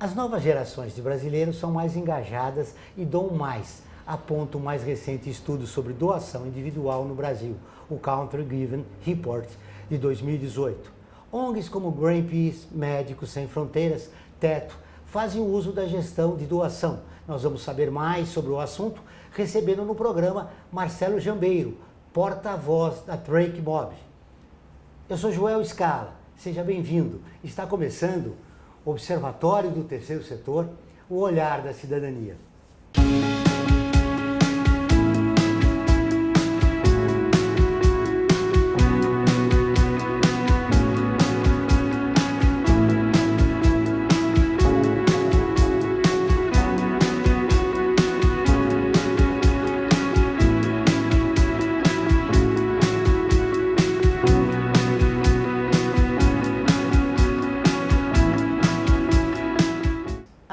As novas gerações de brasileiros são mais engajadas e doam mais, aponta o mais recente estudo sobre doação individual no Brasil, o Country Given Report de 2018. ONGs como Greenpeace, Médicos Sem Fronteiras, Teto, fazem uso da gestão de doação. Nós vamos saber mais sobre o assunto recebendo no programa Marcelo Jambeiro, porta-voz da Trake Mob. Eu sou Joel Scala, seja bem-vindo. Está começando o Observatório do Terceiro Setor, o olhar da cidadania.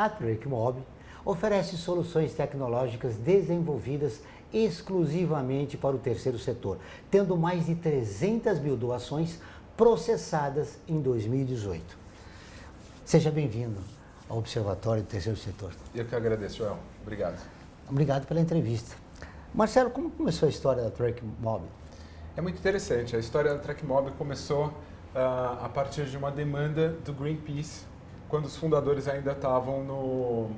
A Trake Mob oferece soluções tecnológicas desenvolvidas exclusivamente para o terceiro setor, tendo mais de 300 mil doações processadas em 2018. Seja bem-vindo ao Observatório do Terceiro Setor. Eu que agradeço, Joel. Obrigado. Obrigado pela entrevista. Marcelo, como começou a história da Trake Mob? É muito interessante. A história da Trake Mob começou a partir de uma demanda do Greenpeace, quando os fundadores ainda estavam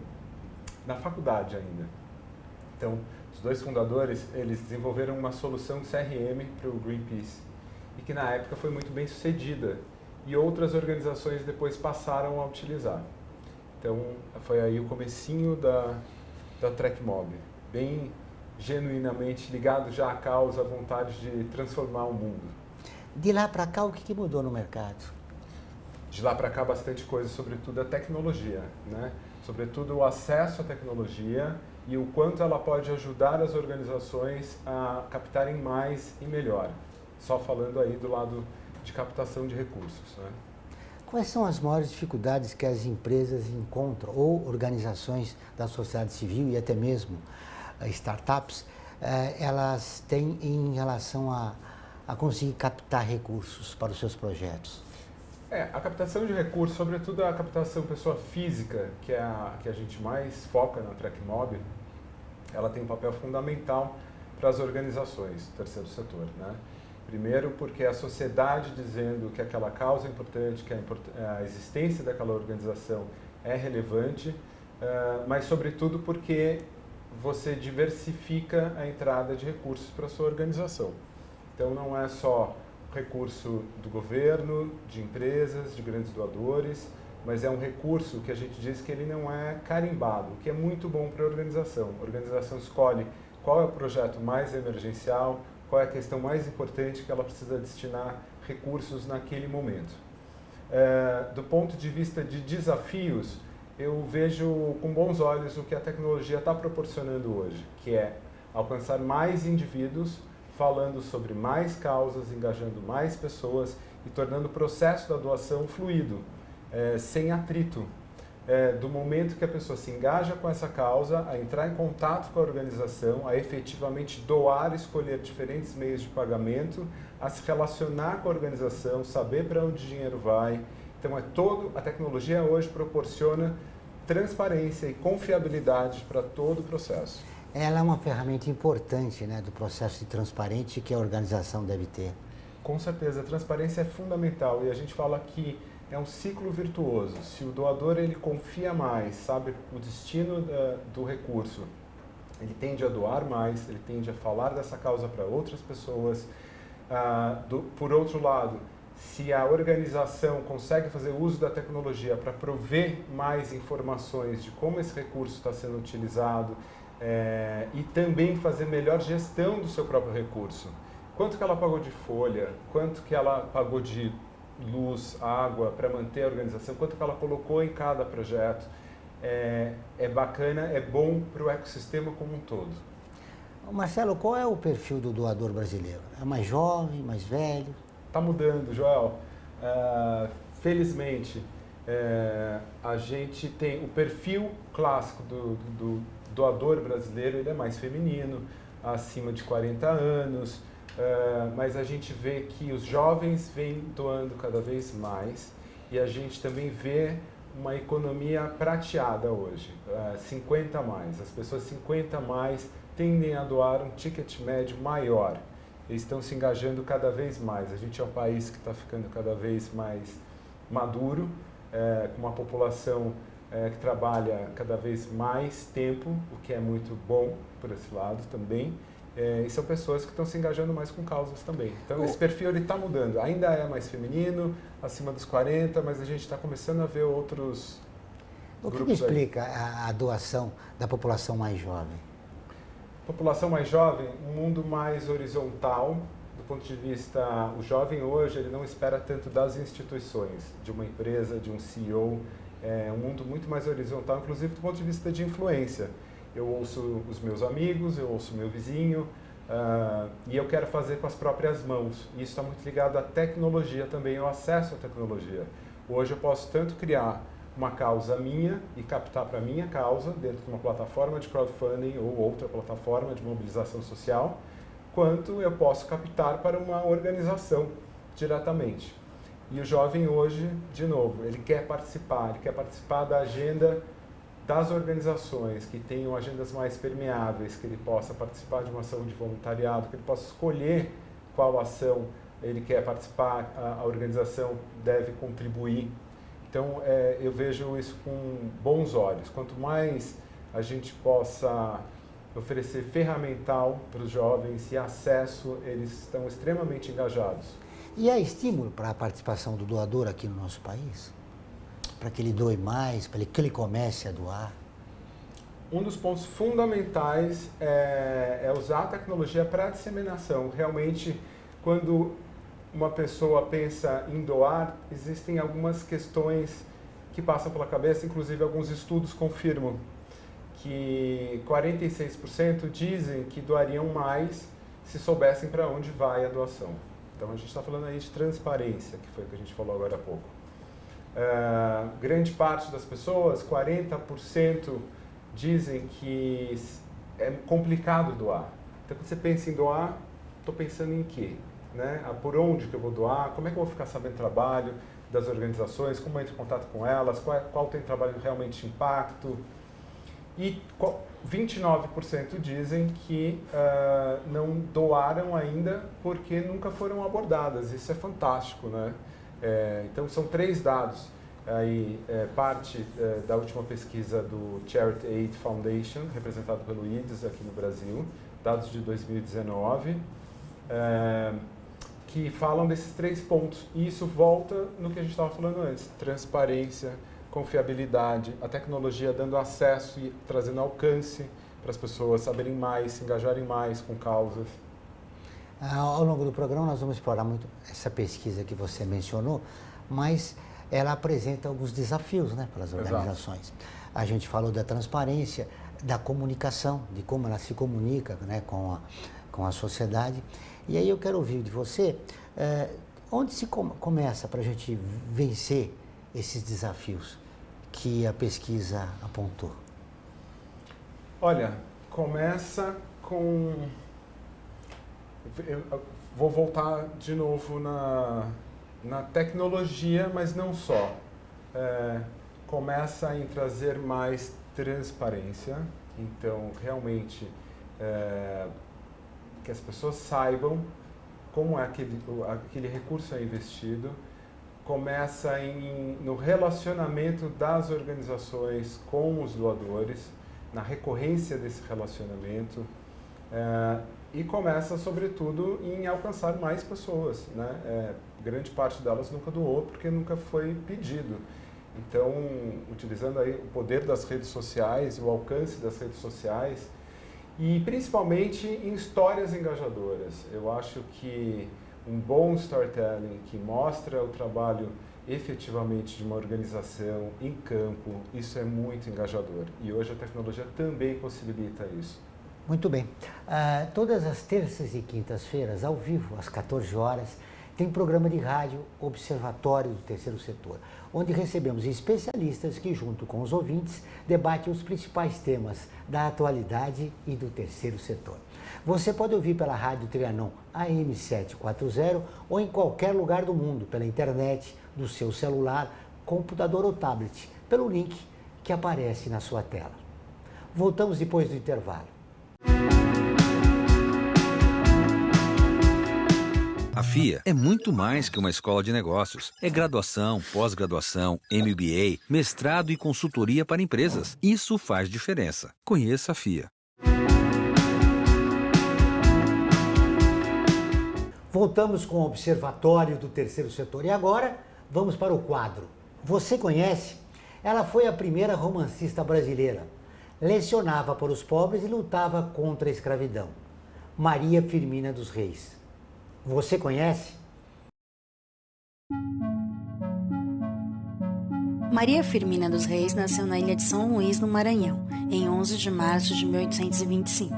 na faculdade ainda. Então, os dois fundadores, eles desenvolveram uma solução de CRM para o Greenpeace e que na época foi muito bem sucedida e outras organizações depois passaram a utilizar. Então, foi aí o comecinho da Trake Mob, bem genuinamente ligado já à causa, à vontade de transformar o mundo. De lá para cá, o que mudou no mercado? De lá para cá, bastante coisa, sobretudo a tecnologia, né? Sobretudo o acesso à tecnologia e o quanto ela pode ajudar as organizações a captarem mais e melhor. Só falando aí do lado de captação de recursos, né? Quais são as maiores dificuldades que as empresas encontram, ou organizações da sociedade civil e até mesmo startups, elas têm em relação a conseguir captar recursos para os seus projetos? A captação de recursos, sobretudo a captação pessoa física, que é que a gente mais foca na Trake Mob, ela tem um papel fundamental para as organizações do terceiro setor, né? Primeiro porque a sociedade dizendo que aquela causa é importante, que a existência daquela organização é relevante, mas sobretudo porque você diversifica a entrada de recursos para a sua organização. Então não é só recurso do governo, de empresas, de grandes doadores, mas é um recurso que a gente diz que ele não é carimbado, que é muito bom para a organização. A organização escolhe qual é o projeto mais emergencial, qual é a questão mais importante que ela precisa destinar recursos naquele momento. Do ponto de vista de desafios, eu vejo com bons olhos o que a tecnologia está proporcionando hoje, que é alcançar mais indivíduos, falando sobre mais causas, engajando mais pessoas e tornando o processo da doação fluido, sem atrito. Do momento que a pessoa se engaja com essa causa, a entrar em contato com a organização, a efetivamente doar, escolher diferentes meios de pagamento, a se relacionar com a organização, saber para onde o dinheiro vai. Então, a tecnologia hoje proporciona transparência e confiabilidade para todo o processo. Ela é uma ferramenta importante, né, do processo de transparência que a organização deve ter. Com certeza, a transparência é fundamental e a gente fala que é um ciclo virtuoso. Se o doador ele confia mais, sabe o destino do recurso, ele tende a doar mais, ele tende a falar dessa causa para outras pessoas. Por outro lado, se a organização consegue fazer uso da tecnologia para prover mais informações de como esse recurso está sendo utilizado, e também fazer melhor gestão do seu próprio recurso. Quanto que ela pagou de folha, quanto que ela pagou de luz, água para manter a organização, quanto que ela colocou em cada projeto. É bacana, é bom para o ecossistema como um todo. Marcelo, qual é o perfil do doador brasileiro? É mais jovem, mais velho? Está mudando, Joel. Felizmente, a gente tem o perfil clássico do doador brasileiro, ele é mais feminino, acima de 40 anos, mas a gente vê que os jovens vêm doando cada vez mais e a gente também vê uma economia prateada hoje, 50 a mais. As pessoas 50 a mais tendem a doar um ticket médio maior. Eles estão se engajando cada vez mais. A gente é um país que está ficando cada vez mais maduro, com uma população que trabalha cada vez mais tempo, o que é muito bom por esse lado também. E são pessoas que estão se engajando mais com causas também. Então, esse perfil está mudando. Ainda é mais feminino, acima dos 40, mas a gente está começando a ver outros grupos. O que explica a doação da população mais jovem? População mais jovem, um mundo mais horizontal, do ponto de vista... O jovem hoje, ele não espera tanto das instituições, de uma empresa, de um CEO. É um mundo muito mais horizontal, inclusive do ponto de vista de influência. Eu ouço os meus amigos, eu ouço o meu vizinho, e eu quero fazer com as próprias mãos. E isso está muito ligado à tecnologia também, ao acesso à tecnologia. Hoje eu posso tanto criar uma causa minha e captar para minha causa dentro de uma plataforma de crowdfunding ou outra plataforma de mobilização social, quanto eu posso captar para uma organização diretamente. E o jovem hoje, de novo, ele quer participar da agenda das organizações que tenham agendas mais permeáveis, que ele possa participar de uma ação de voluntariado, que ele possa escolher qual ação ele quer participar, a organização deve contribuir. Então, eu vejo isso com bons olhos. Quanto mais a gente possa oferecer ferramental para os jovens e acesso, eles estão extremamente engajados. E há estímulo para a participação do doador aqui no nosso país? Para que ele doe mais, para que ele comece a doar? Um dos pontos fundamentais é usar a tecnologia para a disseminação. Realmente, quando uma pessoa pensa em doar, existem algumas questões que passam pela cabeça, inclusive alguns estudos confirmam que 46% dizem que doariam mais se soubessem para onde vai a doação. Então a gente está falando aí de transparência, que foi o que a gente falou agora há pouco. Grande parte das pessoas, 40%, dizem que é complicado doar. Então quando você pensa em doar, estou pensando em quê? Né? Por onde que eu vou doar? Como é que eu vou ficar sabendo do trabalho das organizações? Como eu entro em contato com elas? Qual tem trabalho realmente de impacto? E 29% dizem que não doaram ainda porque nunca foram abordadas. Isso é fantástico, né? Então, são 3 dados. Aí, parte da última pesquisa do Charity Aid Foundation, representado pelo IDES aqui no Brasil, dados de 2019, que falam desses 3 pontos. E isso volta no que a gente estava falando antes: transparência, confiabilidade, a tecnologia dando acesso e trazendo alcance para as pessoas saberem mais, se engajarem mais com causas. Ao longo do programa nós vamos explorar muito essa pesquisa que você mencionou, mas ela apresenta alguns desafios, né, para as organizações. Exato. A gente falou da transparência, da comunicação, de como ela se comunica, né, com a sociedade. E aí eu quero ouvir de você, onde se começa para a gente vencer esses desafios que a pesquisa apontou? Olha, começa com... Eu vou voltar de novo na tecnologia, mas não só. Começa em trazer mais transparência. Então, realmente, que as pessoas saibam como é aquele recurso é investido. Começa no relacionamento das organizações com os doadores, na recorrência desse relacionamento, e começa, sobretudo, em alcançar mais pessoas, né? Grande parte delas nunca doou porque nunca foi pedido. Então, utilizando aí o poder das redes sociais, o alcance das redes sociais, e principalmente em histórias engajadoras. Eu acho que um bom storytelling que mostra o trabalho efetivamente de uma organização em campo, isso é muito engajador. E hoje a tecnologia também possibilita isso. Muito bem. Todas as terças e quintas-feiras, ao vivo, às 14 horas, tem programa de rádio Observatório do Terceiro Setor, onde recebemos especialistas que, junto com os ouvintes, debatem os principais temas da atualidade e do terceiro setor. Você pode ouvir pela Rádio Trianon AM 740 ou em qualquer lugar do mundo, pela internet, do seu celular, computador ou tablet, pelo link que aparece na sua tela. Voltamos depois do intervalo. A FIA é muito mais que uma escola de negócios. É graduação, pós-graduação, MBA, mestrado e consultoria para empresas. Isso faz diferença. Conheça a FIA. Voltamos com o Observatório do Terceiro Setor e agora vamos para o quadro. Você conhece? Ela foi a primeira romancista brasileira. Lecionava para os pobres e lutava contra a escravidão. Maria Firmina dos Reis. Você conhece? Maria Firmina dos Reis nasceu na ilha de São Luís, no Maranhão, em 11 de março de 1825.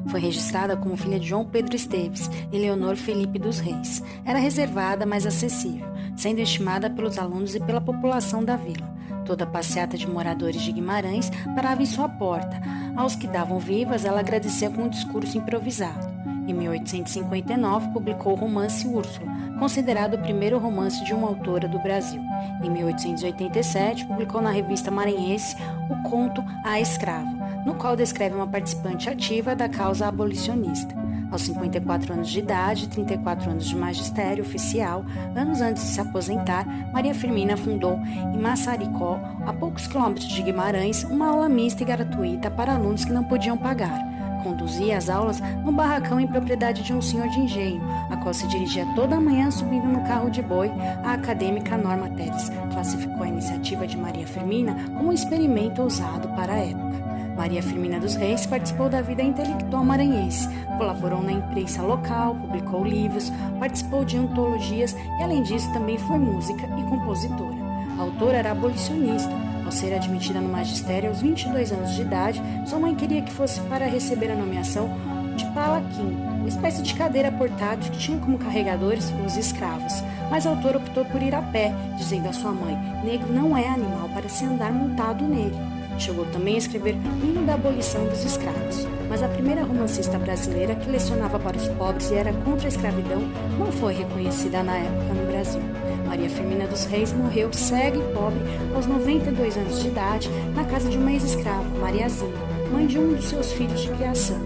Foi registrada como filha de João Pedro Esteves e Leonor Felipe dos Reis. Era reservada, mas acessível, sendo estimada pelos alunos e pela população da vila. Toda a passeata de moradores de Guimarães parava em sua porta. Aos que davam vivas, ela agradecia com um discurso improvisado. Em 1859, publicou o romance Úrsula, considerado o primeiro romance de uma autora do Brasil. Em 1887, publicou na revista maranhense o conto A Escrava, no qual descreve uma participante ativa da causa abolicionista. Aos 54 anos de idade e 34 anos de magistério oficial, anos antes de se aposentar, Maria Firmina fundou em Massaricó, a poucos quilômetros de Guimarães, uma aula mista e gratuita para alunos que não podiam pagar. Conduzia as aulas no barracão em propriedade de um senhor de engenho, a qual se dirigia toda manhã subindo no carro de boi. A acadêmica Norma Teles classificou a iniciativa de Maria Firmina como um experimento ousado para a época. Maria Firmina dos Reis participou da vida intelectual maranhense, colaborou na imprensa local, publicou livros, participou de antologias e, além disso, também foi música e compositora. A autora era abolicionista. Ao ser admitida no magistério aos 22 anos de idade, sua mãe queria que fosse para receber a nomeação de palaquim, uma espécie de cadeira portátil que tinha como carregadores os escravos. Mas a autora optou por ir a pé, dizendo à sua mãe: negro não é animal para se andar montado nele. Chegou também a escrever o hino da abolição dos escravos. Mas a primeira romancista brasileira que lecionava para os pobres e era contra a escravidão não foi reconhecida na época no Brasil. Maria Firmina dos Reis morreu cega e pobre aos 92 anos de idade na casa de uma ex-escrava, Mariazinha, mãe de um dos seus filhos de criação.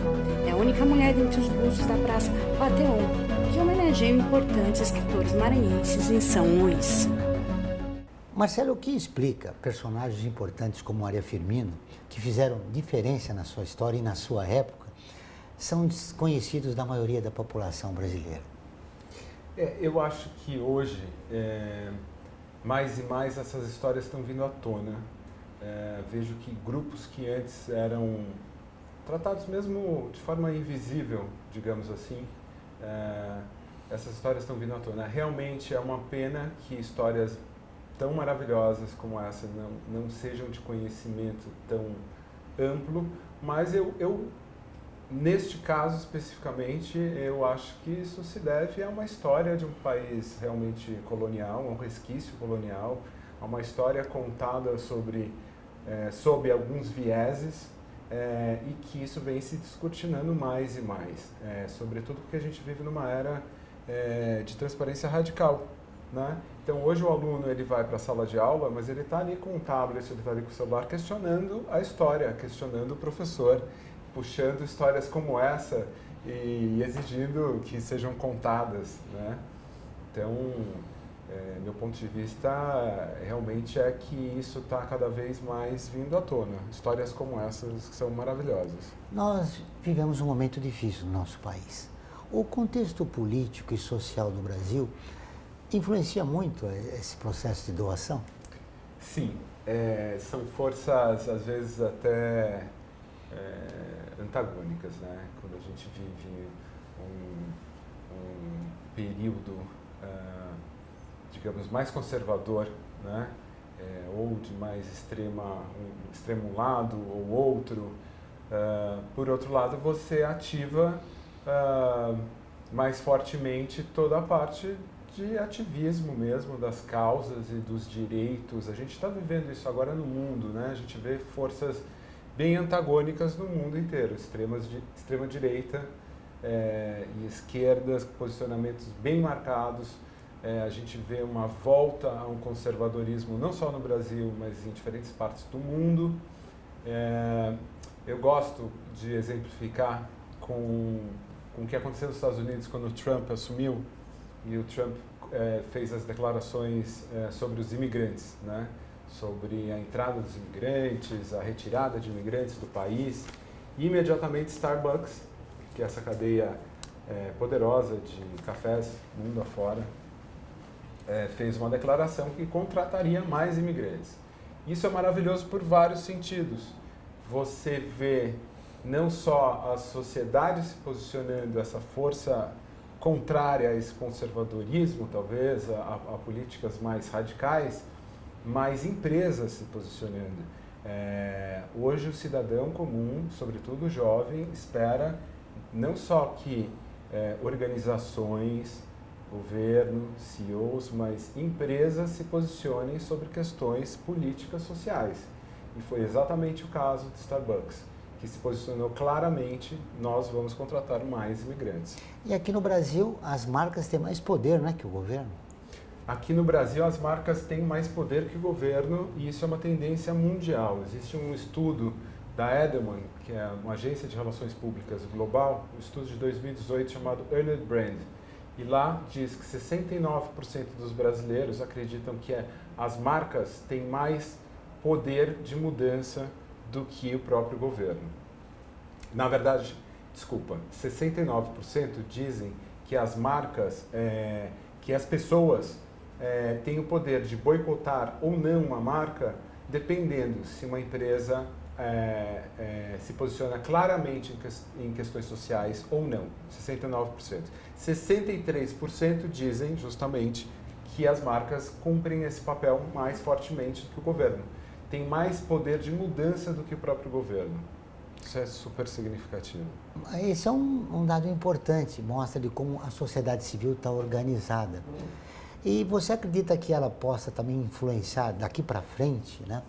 É a única mulher dentre os búzios da Praça Pateon que homenageiam importantes escritores maranhenses em São Luís. Marcelo, o que explica personagens importantes como Maria Firmina, que fizeram diferença na sua história e na sua época, são desconhecidos da maioria da população brasileira? Eu acho que hoje, mais e mais essas histórias estão vindo à tona. Vejo que grupos que antes eram tratados mesmo de forma invisível, digamos assim, essas histórias estão vindo à tona. Realmente é uma pena que histórias tão maravilhosas como essa não sejam de conhecimento tão amplo, mas neste caso especificamente, eu acho que isso se deve a uma história de um país realmente colonial, a um resquício colonial, a uma história contada sob alguns vieses, e que isso vem se descortinando mais e mais, sobretudo porque a gente vive numa era de transparência radical, né? Então hoje o aluno ele vai para a sala de aula, mas ele está ali com o tablet, ele está ali com o celular questionando a história, questionando o professor, puxando histórias como essa e exigindo que sejam contadas, né? Então, meu ponto de vista realmente é que isso está cada vez mais vindo à tona. Histórias como essas que são maravilhosas. Nós vivemos um momento difícil no nosso país. O contexto político e social do Brasil influencia muito esse processo de doação? Sim, são forças às vezes até antagônicas, né? Quando a gente vive um período, digamos, mais conservador, né? Ou de mais extremo lado ou outro, por outro lado você ativa mais fortemente toda a parte de ativismo mesmo, das causas e dos direitos. A gente está vivendo isso agora no mundo, né? A gente vê forças bem antagônicas no mundo inteiro, extrema direita e esquerda, posicionamentos bem marcados, a gente vê uma volta a um conservadorismo não só no Brasil, mas em diferentes partes do mundo. Eu gosto de exemplificar com o que aconteceu nos Estados Unidos quando o Trump assumiu, e o Trump fez as declarações sobre os imigrantes, né? Sobre a entrada dos imigrantes, a retirada de imigrantes do país. E imediatamente Starbucks, que é essa cadeia poderosa de cafés mundo afora, fez uma declaração que contrataria mais imigrantes. Isso é maravilhoso por vários sentidos. Você vê não só a sociedade se posicionando, essa força contrária a esse conservadorismo, talvez, a políticas mais radicais, mas empresas se posicionando. Hoje o cidadão comum, sobretudo o jovem, espera não só que organizações, governo, CEOs, mas empresas se posicionem sobre questões políticas sociais. E foi exatamente o caso de Starbucks, que se posicionou claramente: nós vamos contratar mais imigrantes. E aqui no Brasil, as marcas têm mais poder, né, que o governo? Aqui no Brasil, as marcas têm mais poder que o governo, e isso é uma tendência mundial. Existe um estudo da Edelman, que é uma agência de relações públicas global, um estudo de 2018 chamado Earned Brand. E lá diz que 69% dos brasileiros acreditam que as marcas têm mais poder de mudança do que o próprio governo. Na verdade, 69% dizem que as marcas, que as pessoas têm o poder de boicotar ou não uma marca, dependendo se uma empresa se posiciona claramente em questões sociais ou não. 69%. 63% dizem justamente que as marcas cumprem esse papel mais fortemente do que o governo. Tem mais poder de mudança do que o próprio governo. Isso é super significativo. Esse é um dado importante, mostra de como a sociedade civil está organizada. E você acredita que ela possa também influenciar daqui para frente, né,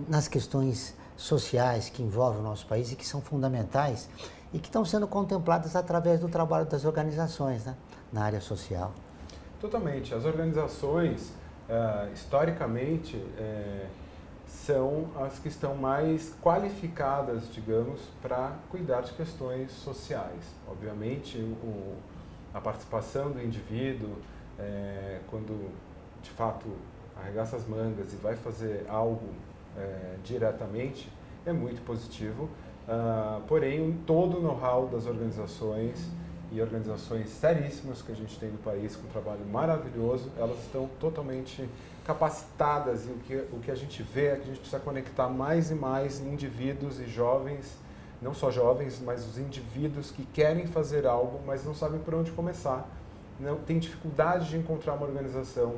nas questões sociais que envolvem o nosso país e que são fundamentais e que estão sendo contempladas através do trabalho das organizações, né, na área social? Totalmente. As organizações, historicamente, são as que estão mais qualificadas, digamos, para cuidar de questões sociais. Obviamente, a participação do indivíduo, quando de fato arregaça as mangas e vai fazer algo diretamente, é muito positivo. Porém, todo o know-how das organizações, e organizações seríssimas que a gente tem no país, com um trabalho maravilhoso, elas estão totalmente capacitadas, e o que a gente vê é que a gente precisa conectar mais e mais indivíduos e jovens, não só jovens, mas os indivíduos que querem fazer algo, mas não sabem por onde começar, não tem dificuldade de encontrar uma organização,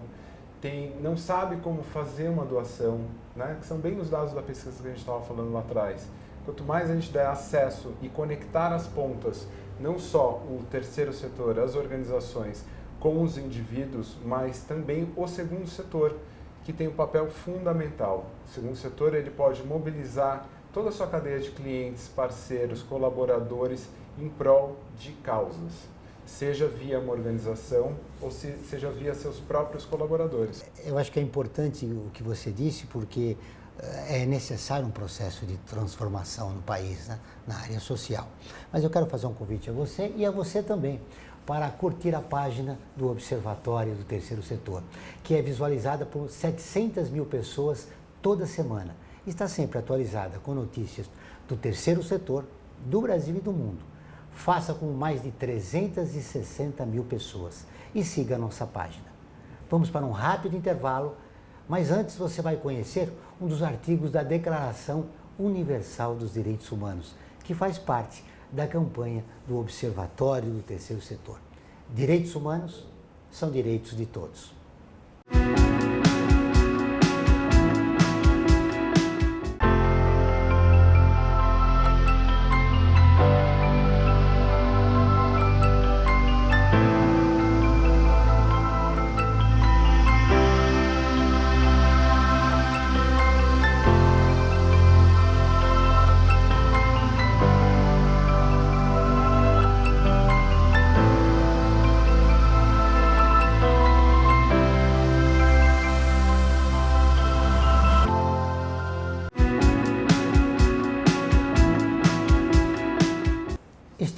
não sabe como fazer uma doação, né? Que são bem os dados da pesquisa que a gente estava falando lá atrás. Quanto mais a gente der acesso e conectar as pontas, não só o terceiro setor, as organizações, com os indivíduos, mas também o segundo setor, que tem um papel fundamental. O segundo setor, ele pode mobilizar toda a sua cadeia de clientes, parceiros, colaboradores em prol de causas, seja via uma organização ou seja via seus próprios colaboradores. Eu acho que é importante o que você disse, porque é necessário um processo de transformação no país, né, na área social. Mas eu quero fazer um convite a você e a você também, para curtir a página do Observatório do Terceiro Setor, que é visualizada por 700 mil pessoas toda semana. Está sempre atualizada com notícias do terceiro setor, do Brasil e do mundo. Faça com mais de 360 mil pessoas e siga a nossa página. Vamos para um rápido intervalo, mas antes você vai conhecer um dos artigos da Declaração Universal dos Direitos Humanos, que faz parte da campanha do Observatório do Terceiro Setor. Direitos humanos são direitos de todos.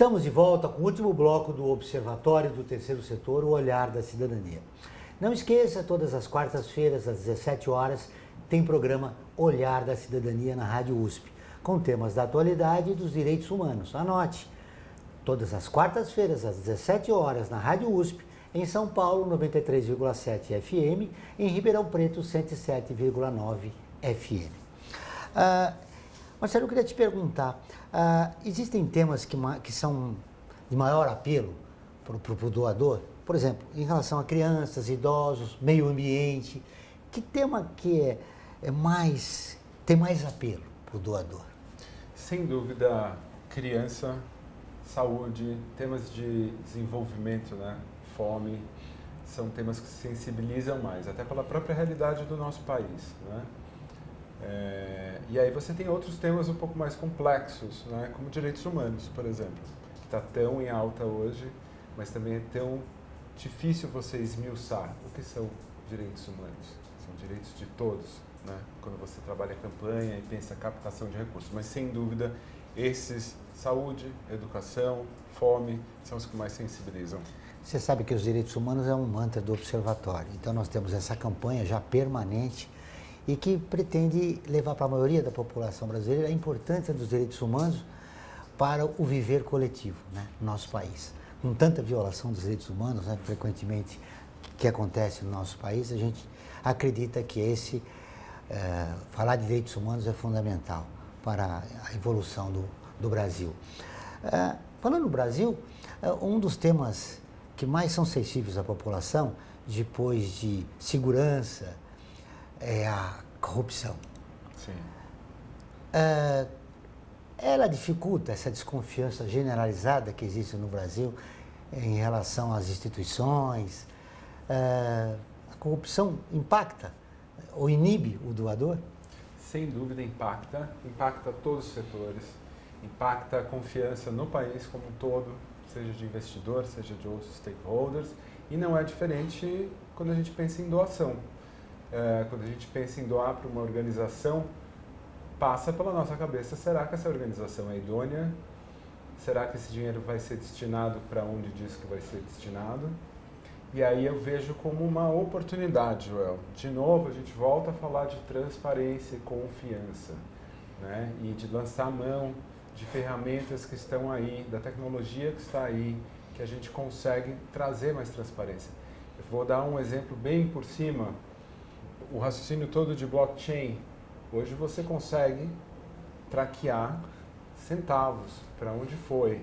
Estamos de volta com o último bloco do Observatório do Terceiro Setor, o Olhar da Cidadania. Não esqueça, todas as quartas-feiras, às 17 horas, tem programa Olhar da Cidadania na Rádio USP, com temas da atualidade e dos direitos humanos. Anote, todas as quartas-feiras, às 17 horas, na Rádio USP, em São Paulo, 93,7 FM, em Ribeirão Preto, 107,9 FM. Marcelo, eu queria te perguntar, existem temas que são de maior apelo para o doador? Por exemplo, em relação a crianças, idosos, meio ambiente, que tema que tem mais apelo para o doador? Sem dúvida, criança, saúde, temas de desenvolvimento, né? Fome, são temas que sensibilizam mais, até pela própria realidade do nosso país, né? E aí você tem outros temas um pouco mais complexos, né? Como direitos humanos, por exemplo, que está tão em alta hoje, mas também é tão difícil você esmiuçar o que são direitos humanos. São direitos de todos, né? Quando você trabalha em campanha e pensa em captação de recursos, mas sem dúvida esses, saúde, educação, fome, são os que mais sensibilizam. Você sabe que os direitos humanos é um mantra do Observatório, então nós temos essa campanha já permanente e que pretende levar para a maioria da população brasileira a importância dos direitos humanos para o viver coletivo, né, no nosso país. Com tanta violação dos direitos humanos, né, frequentemente, que acontece no nosso país, a gente acredita que falar de direitos humanos é fundamental para a evolução do Brasil. Falando no Brasil, um dos temas que mais são sensíveis à população, depois de segurança, é a corrupção. Sim. Ela dificulta essa desconfiança generalizada que existe no Brasil em relação às instituições. A corrupção impacta ou inibe o doador? Sem dúvida impacta todos os setores, impacta a confiança no país como um todo, seja de investidor, seja de outros stakeholders, e não é diferente quando a gente pensa em doação. Quando a gente pensa em doar para uma organização, passa pela nossa cabeça, será que essa organização é idônea? Será que esse dinheiro vai ser destinado para onde diz que vai ser destinado? E aí eu vejo como uma oportunidade, Joel. De novo, a gente volta a falar de transparência e confiança, né? E de lançar mão de ferramentas que estão aí, da tecnologia que está aí, que a gente consegue trazer mais transparência. Eu vou dar um exemplo bem por cima. O raciocínio todo de blockchain, hoje você consegue traquear centavos para onde foi.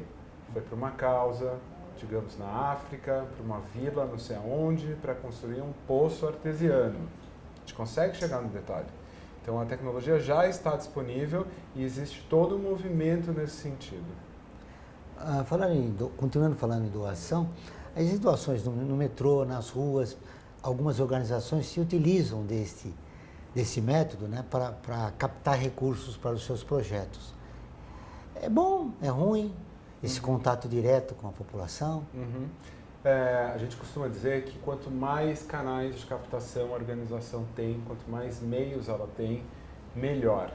Foi para uma causa, digamos na África, para uma vila não sei aonde, para construir um poço artesiano. A gente consegue chegar no detalhe. Então a tecnologia já está disponível e existe todo um movimento nesse sentido. Continuando falando em doação, existem doações no metrô, nas ruas. Algumas organizações se utilizam desse método, né, para captar recursos para os seus projetos. É bom, é ruim, esse contato direto com a população? A gente costuma dizer que quanto mais canais de captação a organização tem, quanto mais meios ela tem, melhor.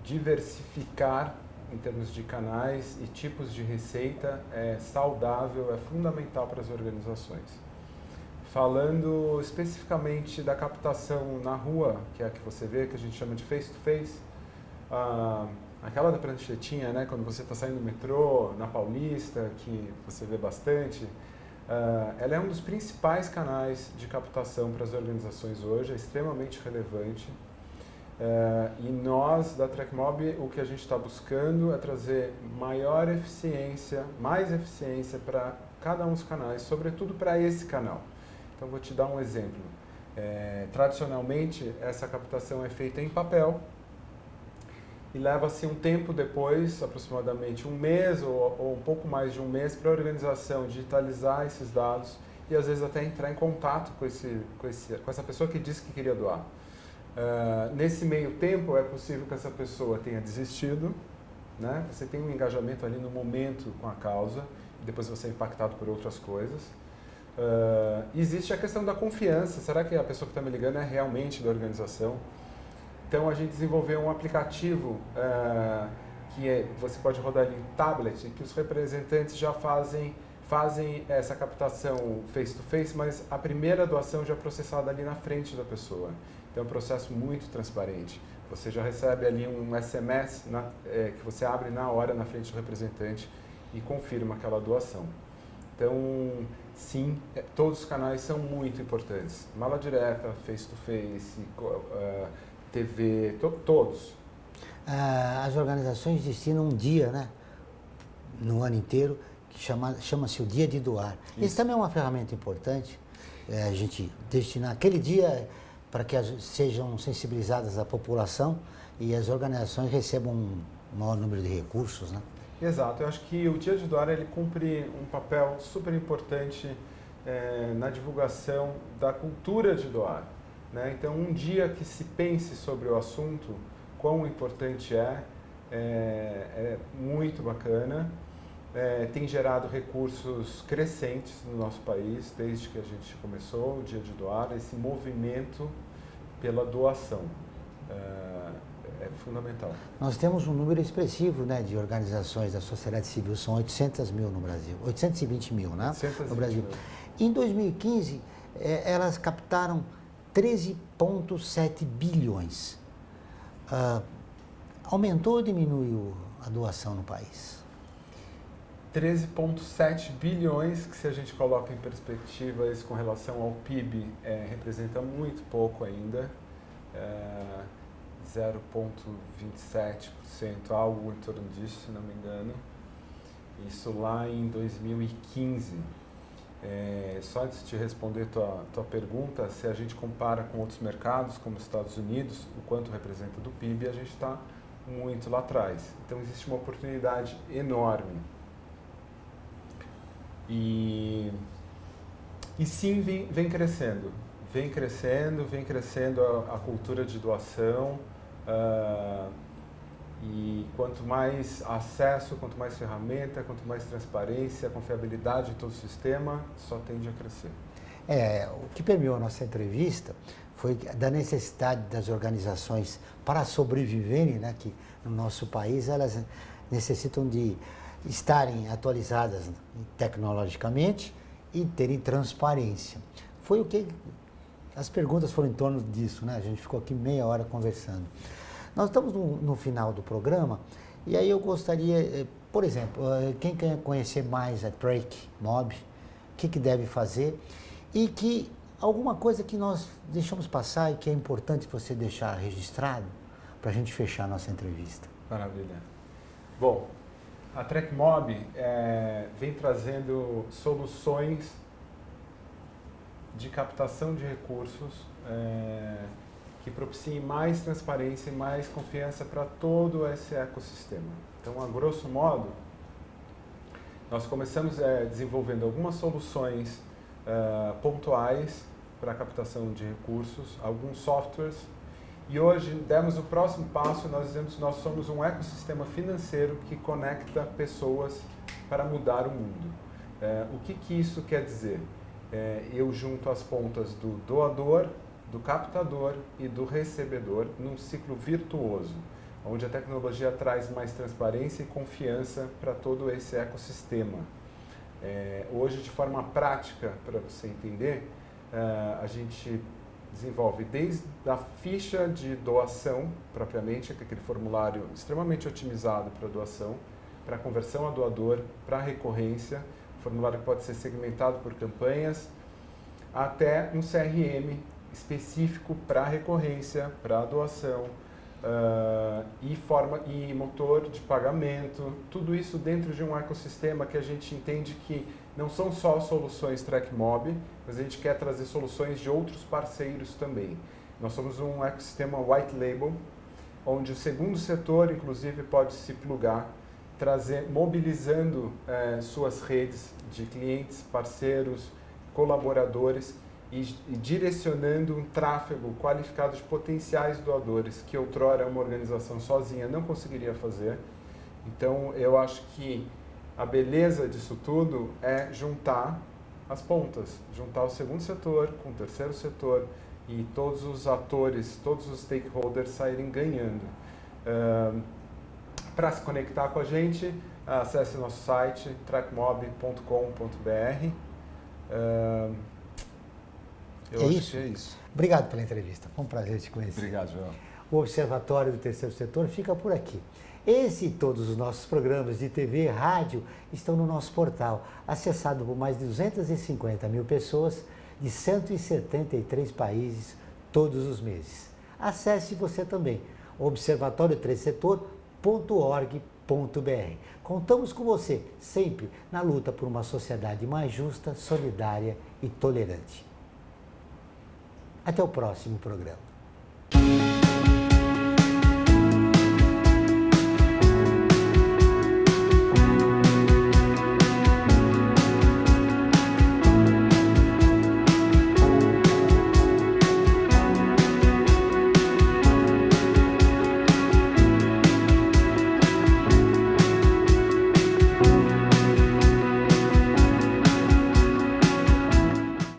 Diversificar em termos de canais e tipos de receita é saudável, é fundamental para as organizações. Falando especificamente da captação na rua, que é a que você vê, que a gente chama de face-to-face, aquela da pranchetinha, né, quando você está saindo do metrô, na Paulista, que você vê bastante, ela é um dos principais canais de captação para as organizações hoje, é extremamente relevante. E nós, da TrackMob, o que a gente está buscando é trazer maior eficiência, mais eficiência para cada um dos canais, sobretudo para esse canal. Então, vou te dar um exemplo. Tradicionalmente, essa captação é feita em papel e leva-se um tempo depois, aproximadamente um mês ou um pouco mais de um mês, para a organização digitalizar esses dados e, às vezes, até entrar em contato com essa pessoa que disse que queria doar. Nesse meio tempo, é possível que essa pessoa tenha desistido, né? Você tem um engajamento ali no momento com a causa e depois você é impactado por outras coisas. Existe a questão da confiança. Será que a pessoa que está me ligando é realmente da organização? Então, a gente desenvolveu um aplicativo você pode rodar ali em tablet, que os representantes já fazem essa captação face-to-face, mas a primeira doação já é processada ali na frente da pessoa. Então é um processo muito transparente. Você já recebe ali um SMS que você abre na hora na frente do representante e confirma aquela doação. Então, sim, todos os canais são muito importantes. Mala direta, face-to-face, TV, todos. As organizações destinam um dia, né, no ano inteiro, que chama-se o Dia de Doar. Isso também é uma ferramenta importante, a gente destinar aquele dia para que sejam sensibilizadas a população e as organizações recebam um maior número de recursos, né? Exato, eu acho que o Dia de Doar ele cumpre um papel super importante na divulgação da cultura de doar, né? Então, um dia que se pense sobre o assunto, quão importante é muito bacana. Tem gerado recursos crescentes no nosso país, desde que a gente começou o Dia de Doar, esse movimento pela doação é fundamental. Nós temos um número expressivo, né, de organizações da sociedade civil, são 800 mil no Brasil, 820 mil, né, 820 no Brasil. Mil. Em 2015, elas captaram 13,7 bilhões. Aumentou ou diminuiu a doação no país? 13,7 bilhões, que se a gente coloca em perspectiva isso com relação ao PIB, representa muito pouco ainda, 0,27%, algo em torno disso, se não me engano. Isso lá em 2015. Só antes de responder tua pergunta, se a gente compara com outros mercados, como os Estados Unidos, o quanto representa do PIB, a gente está muito lá atrás. Então existe uma oportunidade enorme. E sim, vem crescendo a cultura de doação, e quanto mais acesso, quanto mais ferramenta, quanto mais transparência, confiabilidade em todo o sistema, só tende a crescer. O que permeou a nossa entrevista foi da necessidade das organizações para sobreviverem, né, que no nosso país elas necessitam de estarem atualizadas tecnologicamente e terem transparência. Foi o que as perguntas foram em torno disso, né? A gente ficou aqui meia hora conversando. Nós estamos no final do programa e aí eu gostaria, por exemplo, quem quer conhecer mais a Track Mob, o que deve fazer e que alguma coisa que nós deixamos passar e que é importante você deixar registrado para a gente fechar a nossa entrevista. Maravilha. Bom, a Track Mob vem trazendo soluções de captação de recursos que propiciem mais transparência e mais confiança para todo esse ecossistema. Então, a grosso modo, nós começamos desenvolvendo algumas soluções pontuais para a captação de recursos, alguns softwares. E hoje demos o próximo passo, nós somos um ecossistema financeiro que conecta pessoas para mudar o mundo. O que isso quer dizer? Eu junto as pontas do doador, do captador e do recebedor num ciclo virtuoso, onde a tecnologia traz mais transparência e confiança para todo esse ecossistema. Hoje, de forma prática, para você entender, a gente desenvolve desde a ficha de doação, propriamente, que é aquele formulário extremamente otimizado para doação, para conversão a doador, para recorrência, formulário que pode ser segmentado por campanhas, até um CRM específico para recorrência, para doação, e motor de pagamento, tudo isso dentro de um ecossistema que a gente entende que não são só soluções Track Mob, mas a gente quer trazer soluções de outros parceiros também. Nós somos um ecossistema white label, onde o segundo setor, inclusive, pode se plugar, mobilizando suas redes de clientes, parceiros, colaboradores e direcionando um tráfego qualificado de potenciais doadores que outrora uma organização sozinha não conseguiria fazer. Então, eu acho que a beleza disso tudo é juntar as pontas, juntar o segundo setor com o terceiro setor e todos os atores, todos os stakeholders saírem ganhando. Para se conectar com a gente, acesse nosso site trackmob.com.br. Eu acho que é isso. Obrigado pela entrevista. Foi um prazer te conhecer. Obrigado, João. O Observatório do Terceiro Setor fica por aqui. Esse e todos os nossos programas de TV e rádio estão no nosso portal, acessado por mais de 250 mil pessoas de 173 países todos os meses. Acesse você também, observatórioterceirsetor.org.br. Contamos com você sempre na luta por uma sociedade mais justa, solidária e tolerante. Até o próximo programa.